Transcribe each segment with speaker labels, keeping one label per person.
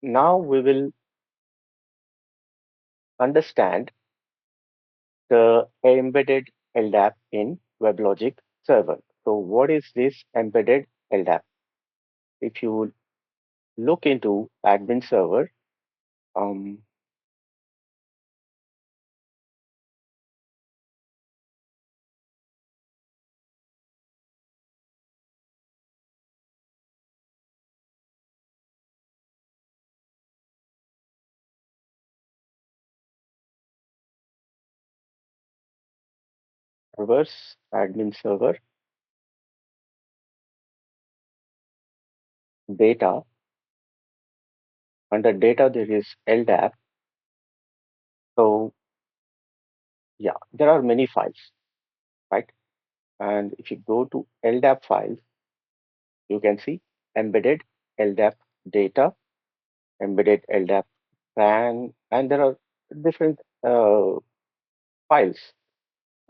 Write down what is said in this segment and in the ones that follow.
Speaker 1: now we will understand the embedded LDAP in WebLogic server. So what is this embedded LDAP? If you look into admin server, um, servers, admin server, data. Under data, there is LDAP. So yeah, there are many files, right? And if you go to LDAP files, you can see embedded LDAP data, embedded LDAP PAN, and there are different files.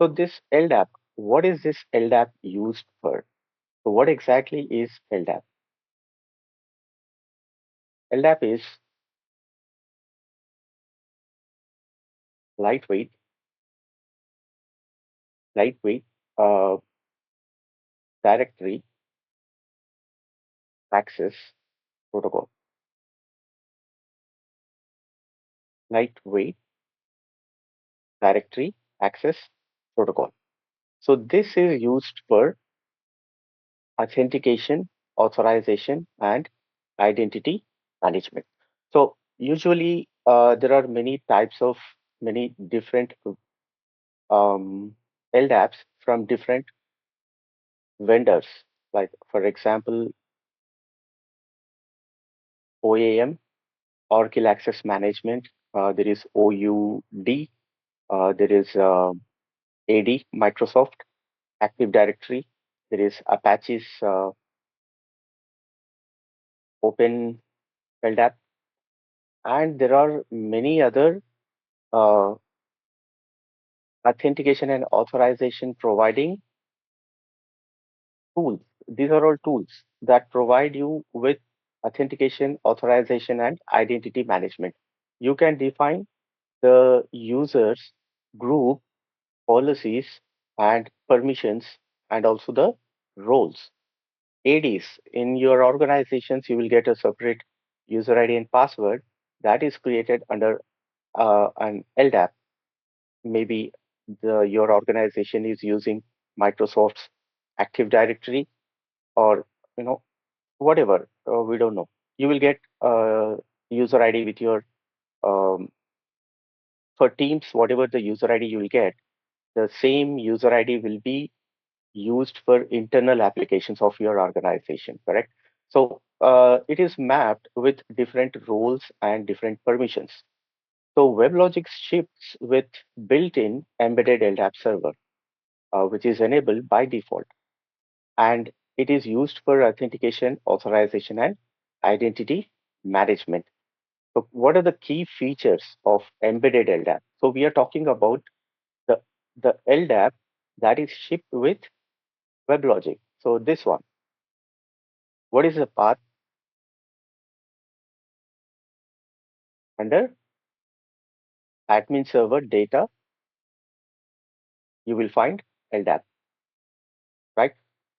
Speaker 1: So this LDAP, what is this LDAP used for? So what exactly is LDAP? LDAP is lightweight, lightweight uh, directory access protocol. Lightweight directory access protocol. So this is used for authentication, authorization, and identity management. So usually there are many types of many different LDAPs from different vendors. Like for example, OAM, Oracle Access Management. There is OUD. There is AD, Microsoft Active Directory. There is Apache's Open LDAP, and there are many other uh, authentication and authorization providing tools. These are all tools that provide you with authentication, authorization, and identity management. You can define the users, group, policies, and permissions, and also the roles. ADs in your organizations, you will get a separate user ID and password that is created under an LDAP. Maybe your organization is using Microsoft's Active Directory, or whatever, we don't know. You will get user ID with your um, for Teams, whatever the user ID you will get, the same user ID will be used for internal applications of your organization, correct? So it is mapped with different roles and different permissions. So WebLogic ships with built-in embedded LDAP server, which is enabled by default, and it is used for authentication, authorization, and identity management. So what are the key features of embedded LDAP? So we are talking about the, the LDAP that is shipped with WebLogic. So this one, what is the path under admin server data? You will find LDAP, right?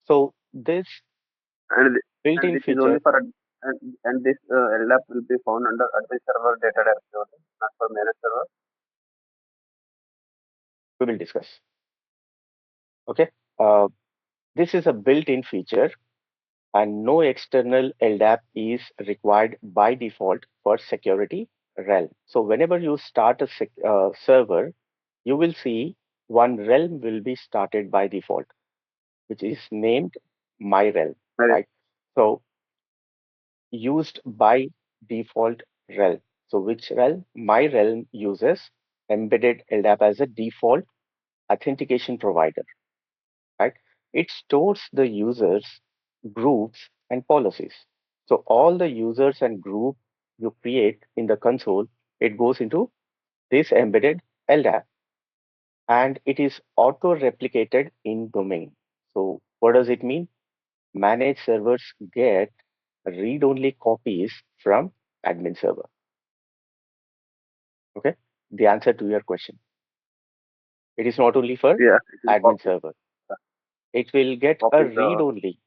Speaker 1: So this
Speaker 2: And and
Speaker 1: built-in
Speaker 2: this is only
Speaker 1: feature,
Speaker 2: for and this LDAP will be found under admin server data directory only, not for managed server.
Speaker 1: we will discuss. Okay. Uh, this is a built-in feature, and no external LDAP is required by default for security realm. So whenever you start a server, you will see one realm will be started by default, which is named my realm,
Speaker 2: Right.
Speaker 1: right? So used by default realm. So which realm? My realm uses embedded LDAP as a default authentication provider, right? It stores the users, groups, and policies. So all the users and group you create in the console, it goes into this embedded LDAP, and it is auto-replicated in domain. So what does it mean? Managed servers get read-only copies from admin server. Okay, the answer to your question. It is not only for
Speaker 2: Yeah, it will
Speaker 1: admin
Speaker 2: copy.
Speaker 1: server. It will get a
Speaker 2: Copy
Speaker 1: read
Speaker 2: the
Speaker 1: only.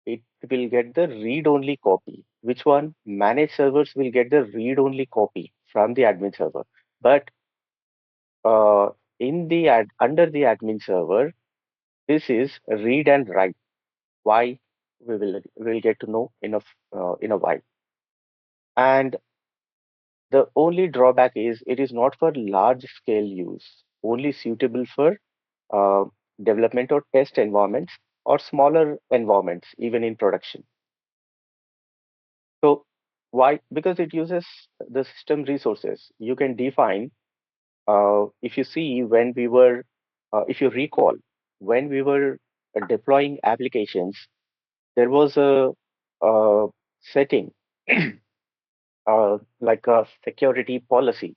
Speaker 1: It will get the read only copy. Which one? Managed servers will get the read only copy from the admin server. But uh, under the admin server, this is read and write. Why? We will get to know in a while. And the only drawback is it is not for large scale use, only suitable for uh, development or test environments or smaller environments, even in production. So why? Because it uses the system resources. You can define, if you see if you recall, when we were deploying applications, there was a setting, like a security policy.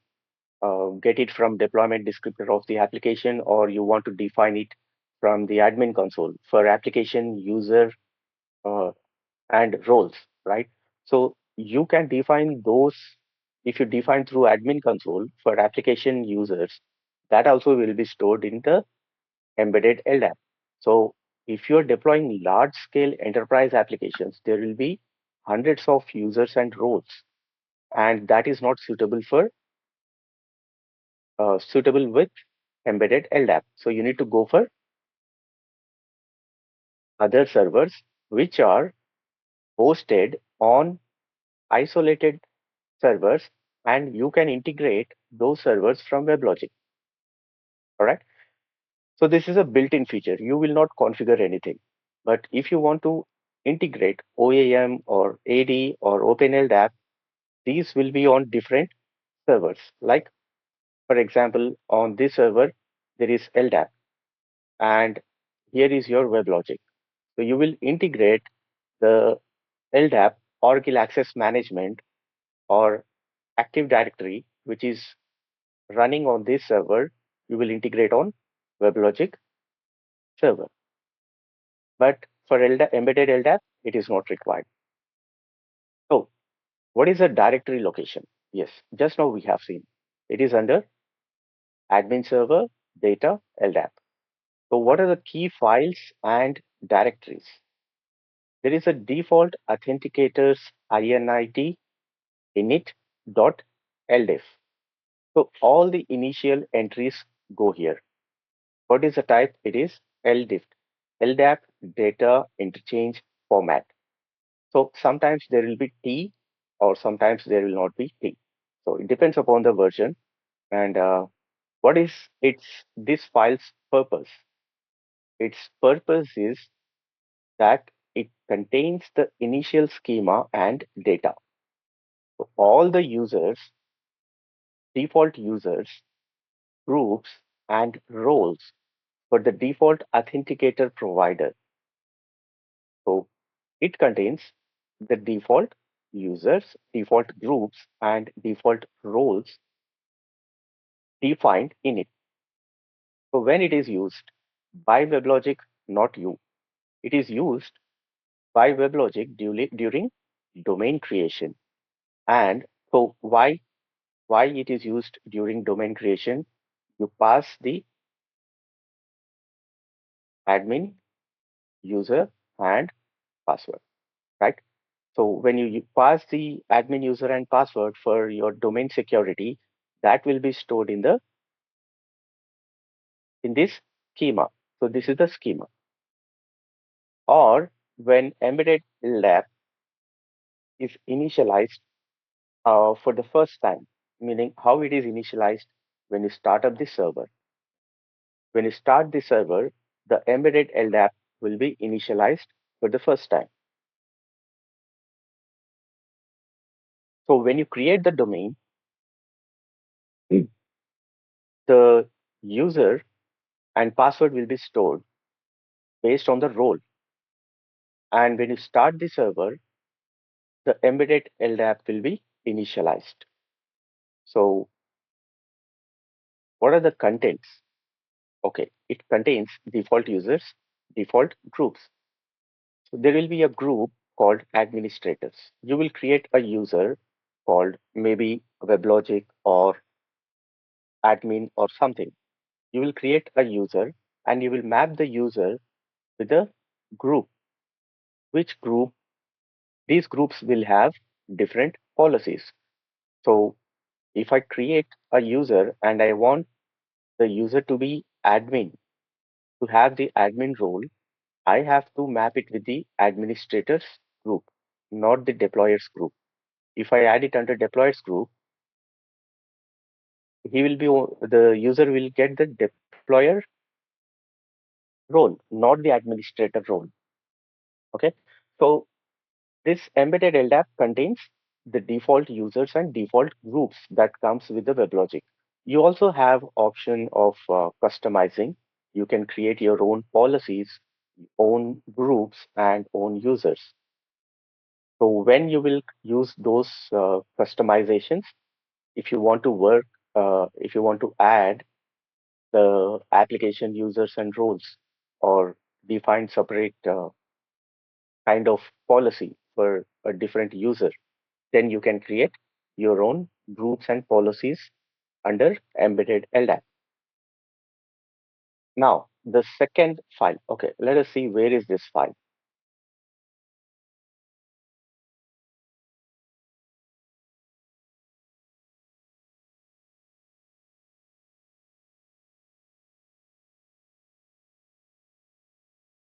Speaker 1: Get it from deployment descriptor of the application, or you want to define it from the admin console for application user uh, and roles, right? So you can define those if you define through admin console for application users, that also will be stored in the embedded LDAP. So if you're deploying large scale enterprise applications, there will be hundreds of users and roles, and that is not suitable with embedded LDAP. So you need to go for other servers which are hosted on isolated servers, and you can integrate those servers from WebLogic. All right. So this is a built-in feature. You will not configure anything. But if you want to integrate OAM or AD or OpenLDAP, these will be on different servers. Like, for example, on this server, there is LDAP, and here is your WebLogic. So you will integrate the LDAP, Oracle Access Management, or Active Directory, which is running on this server. You will integrate on WebLogic server. But for embedded LDAP, it is not required. So what is a directory location? Yes, just now we have seen. It is under admin server, data, LDAP. So what are the key files and directories? There is a default authenticators init init.ldif. So all the initial entries go here. What is the type? It is LDIF, LDAP data interchange format. So sometimes there will be T, or sometimes there will not be T. So it depends upon the version. And what is this file's purpose? Its purpose is that it contains the initial schema and data. So all the users, default users, groups, and roles for the default authenticator provider. So it contains the default users, default groups, and default roles defined in it. So when it is used by WebLogic, not you, it is used by WebLogic during domain creation. And so why it is used during domain creation? You pass the admin, user, and password, right? So when you pass the admin, user, and password for your domain security, that will be stored in this schema. So this is the schema. Or when embedded lab is initialized for the first time, meaning how it is initialized when you start up the server. When you start the server, the embedded LDAP will be initialized for the first time. So when you create the domain, the user and password will be stored based on the role. And when you start the server, the embedded LDAP will be initialized. So what are the contents? Okay, it contains default users, default groups. So there will be a group called administrators. You will create a user called maybe WebLogic or admin or something. You will create a user and you will map the user with a group. Which group? These groups will have different policies. So if I create a user and I want the user to be admin, to have the admin role, I have to map it with the administrators group, not the deployers group. If I add it under deployers group, the user will get the deployer role, not the administrator role. Okay. So this embedded LDAP contains the default users and default groups that comes with the WebLogic. You also have option of customizing. You can create your own policies, own groups, and own users. So when you will use those customizations, if you want to if you want to add the application users and roles or define separate kind of policy for a different user, then you can create your own groups and policies under embedded LDAP. Now, the second file. Okay, let us see where is this file.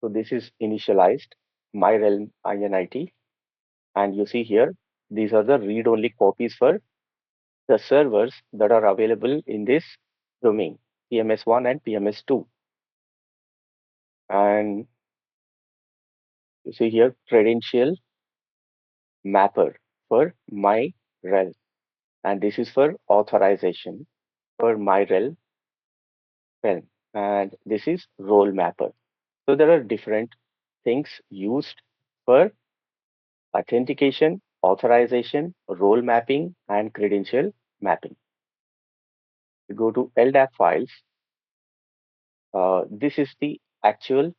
Speaker 1: So this is initialized my realm init, and you see here these are the read-only copies for the servers that are available in this domain, PMS1 and PMS2. And you see here credential mapper for my rel, and this is for authorization for my realm, and this is role mapper. So there are different things used for authentication, authorization, role mapping, and credential mapping. You go to LDAP files. This is the actual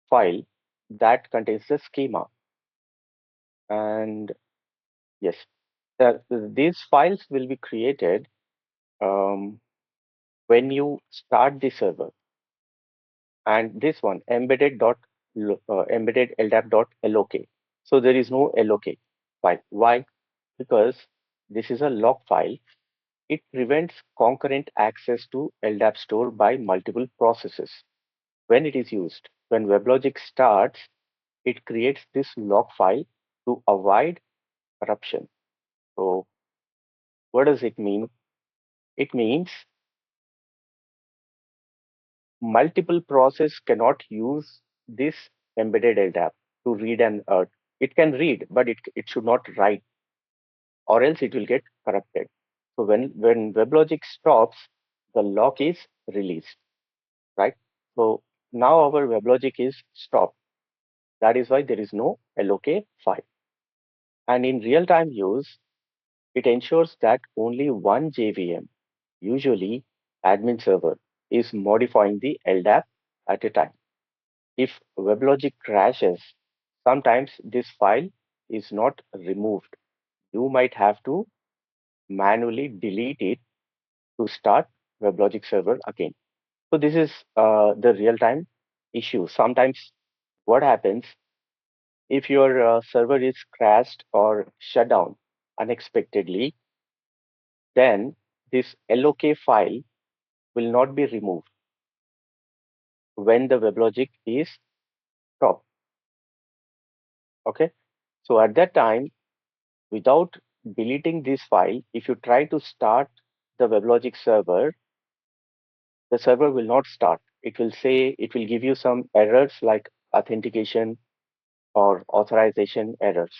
Speaker 1: file that contains the schema. And yes, these files will be created um, when you start the server. And this one, embedded LDAP.lok. So there is no LOK file. Why? Because this is a log file. It prevents concurrent access to LDAP store by multiple processes. When it is used, when WebLogic starts, it creates this log file to avoid corruption. So what does it mean? It means multiple process cannot use this embedded LDAP to read and it can read, but it should not write, or else it will get corrupted. So when WebLogic stops, the lock is released, right? So now our WebLogic is stopped. That is why there is no LOK file. And in real-time use, it ensures that only one JVM, usually admin server, is modifying the LDAP at a time. If WebLogic crashes, sometimes this file is not removed. You might have to manually delete it to start WebLogic server again. So this is the real-time issue. Sometimes what happens if your server is crashed or shut down unexpectedly, then this LOK file will not be removed when the WebLogic is stopped. Okay. So at that time, without deleting this file, if you try to start the WebLogic server, the server will not start. It will say, it will give you some errors like authentication or authorization errors.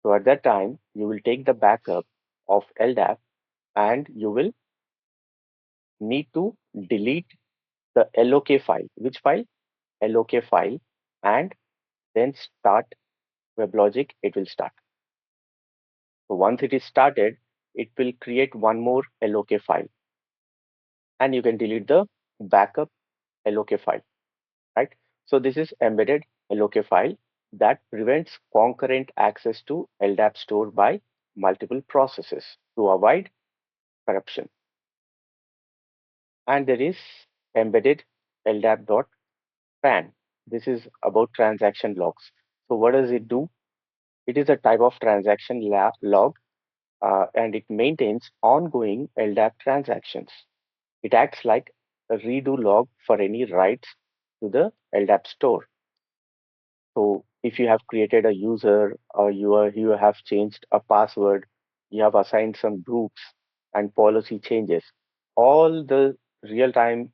Speaker 1: So at that time, you will take the backup of LDAP and you will need to delete the LOK file. Which file? LOK file, and then start WebLogic, it will start. So once it is started, it will create one more LOK file and you can delete the backup LOK file, right? So this is embedded LOK file that prevents concurrent access to LDAP store by multiple processes to avoid corruption. And there is embedded LDAP.pan. This is about transaction logs. So what does it do? It is a type of transaction log, and it maintains ongoing LDAP transactions. It acts like a redo log for any writes to the LDAP store. So if you have created a user or you have changed a password, you have assigned some groups and policy changes, all the real-time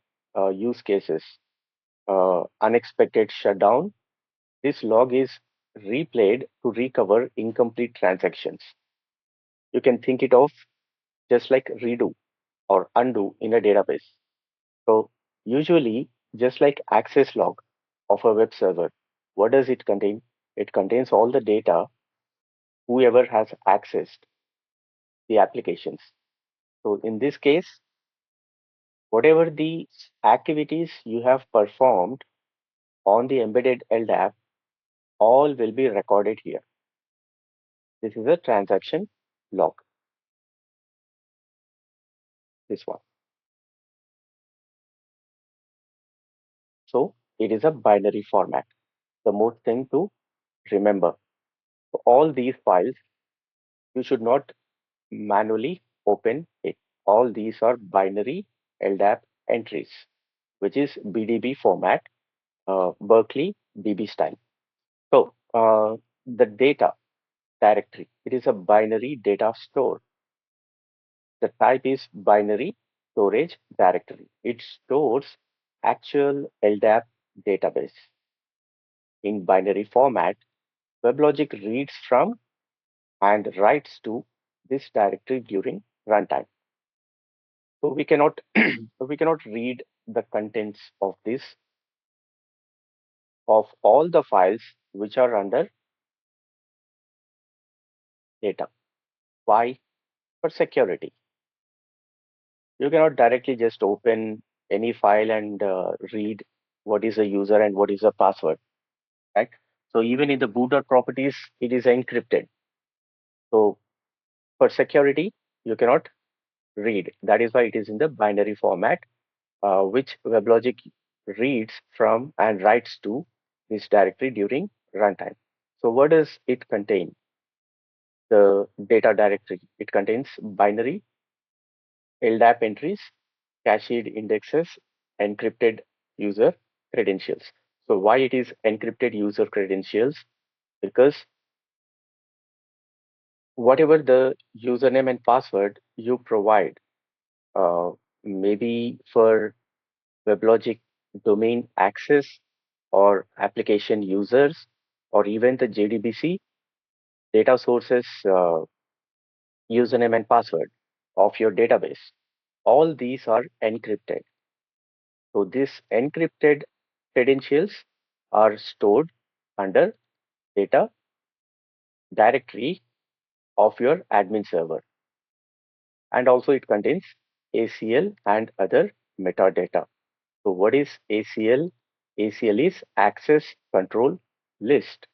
Speaker 1: use cases, unexpected shutdown, this log is replayed to recover incomplete transactions. You can think it of just like redo or undo in a database. So usually, just like access log of a web server, what does it contain? It contains all the data whoever has accessed the applications. So in this case, whatever the activities you have performed on the embedded LDAP, all will be recorded here. This is a transaction log, this one. So it is a binary format. The most thing to remember. So all these files, you should not manually open it. All these are binary LDAP entries, which is BDB format, Berkeley DB style. So the data directory, it is a binary data store. The type is binary storage directory. It stores actual LDAP database in binary format. WebLogic reads from and writes to this directory during runtime. So we cannot read the contents of this of all the files which are under data. Why? For security. You cannot directly just open any file and read what is a user and what is a password, right? So even in the booter properties, it is encrypted. So for security, you cannot read. That is why it is in the binary format, which WebLogic reads from and writes to this directory during runtime. So what does it contain? The data directory. It contains binary LDAP entries, cached indexes, encrypted user credentials. So why it is encrypted user credentials? Because whatever the username and password you provide, uh, maybe for WebLogic domain access or application users, or even the JDBC data sources username and password of your database. All these are encrypted. So these encrypted credentials are stored under data directory of your admin server. And also it contains ACL and other metadata. So what is ACL? ACL is access control list.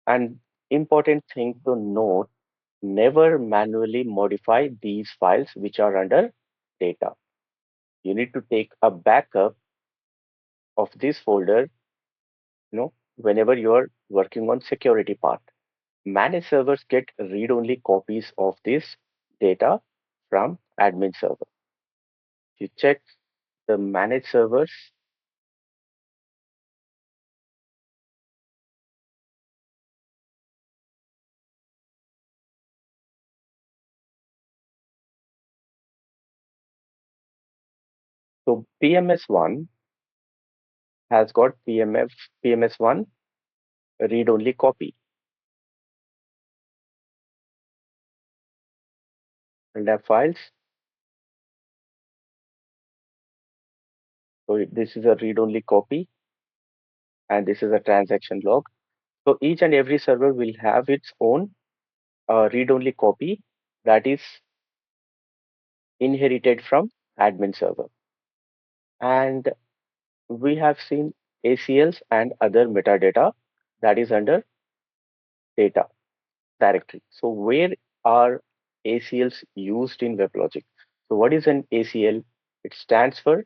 Speaker 1: And important thing to note, never manually modify these files which are under data. You need to take a backup of this folder, whenever you are working on security part. Managed servers get read-only copies of this data from admin server. If you check the managed servers, so PMS1 has got PMS1 read-only copy, and their files. So this is a read-only copy, and this is a transaction log. So each and every server will have its own read-only copy that is inherited from admin server. And we have seen ACLs and other metadata that is under data. directory. So where are ACLs used in WebLogic? So what is an ACL? It stands for